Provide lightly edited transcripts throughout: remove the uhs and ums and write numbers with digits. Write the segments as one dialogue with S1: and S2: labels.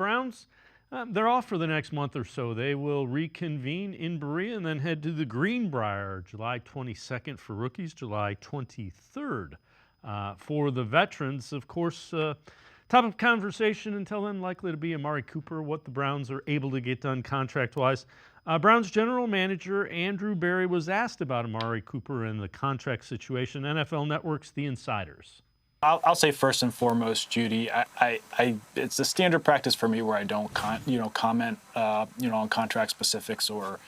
S1: Browns, they're off for the next month or so. They will reconvene in Berea and then head to the Greenbrier July 22nd for rookies, July 23rd for the veterans. Of course, top of conversation until then likely to be Amari Cooper, what the Browns are able to get done contract-wise. Browns general manager Andrew Berry was asked about Amari Cooper and the contract situation. NFL Network's The Insiders.
S2: I'll say first and foremost, Judy, it's a standard practice for me where I don't comment on contract specifics or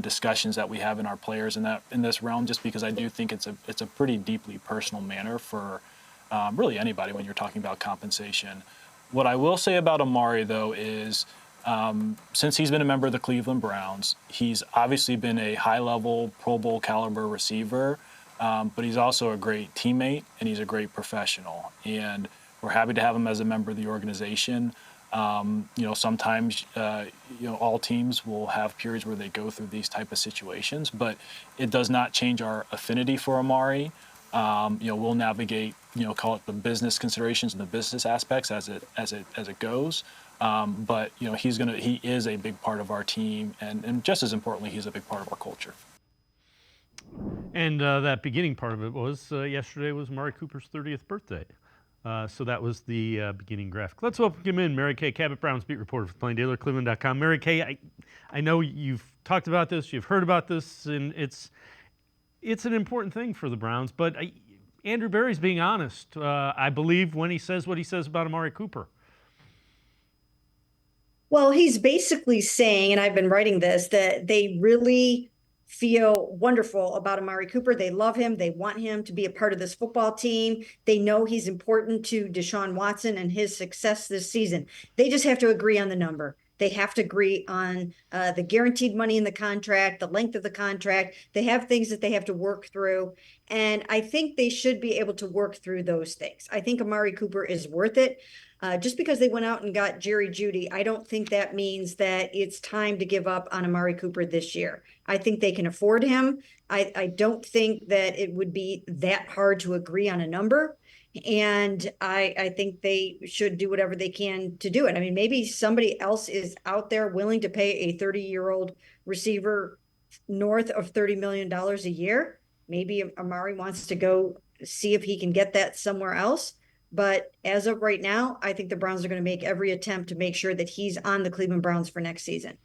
S2: discussions that we have in our players in this realm, just because I do think it's a pretty deeply personal manner for really anybody when you're talking about compensation. What I will say about Amari, though, is since he's been a member of the Cleveland Browns, he's obviously been a high-level Pro Bowl caliber receiver. But he's also a great teammate and he's a great professional. And we're happy to have him as a member of the organization. Sometimes, all teams will have periods where they go through these type of situations, but it does not change our affinity for Amari. We'll navigate, call it the business considerations and the business aspects as it goes. But he is a big part of our team, and just as importantly, he's a big part of our culture.
S1: And that beginning part of it was yesterday was Amari Cooper's 30th birthday. So that was the beginning graphic. Let's welcome him in, Mary Kay Cabot, Browns beat reporter for Plain-Dealer, cleveland.com. Mary Kay, I know you've talked about this, you've heard about this, and it's an important thing for the Browns, but Andrew Berry's being honest, I believe, when he says what he says about Amari Cooper.
S3: Well, he's basically saying, and I've been writing this, that they really feel wonderful about Amari Cooper. They love him. They want him to be a part of this football team. They know he's important to Deshaun Watson and his success this season. They just have to agree on the number. They have to agree on the guaranteed money in the contract, the length of the contract. They have things that they have to work through. And I think they should be able to work through those things. I think Amari Cooper is worth it. Just because they went out and got Jerry Jeudy, I don't think that means that it's time to give up on Amari Cooper this year. I think they can afford him. I don't think that it would be that hard to agree on a number. And I think they should do whatever they can to do it. I mean, maybe somebody else is out there willing to pay a 30-year-old receiver north of $30 million a year. Maybe Amari wants to go see if he can get that somewhere else. But as of right now, I think the Browns are going to make every attempt to make sure that he's on the Cleveland Browns for next season.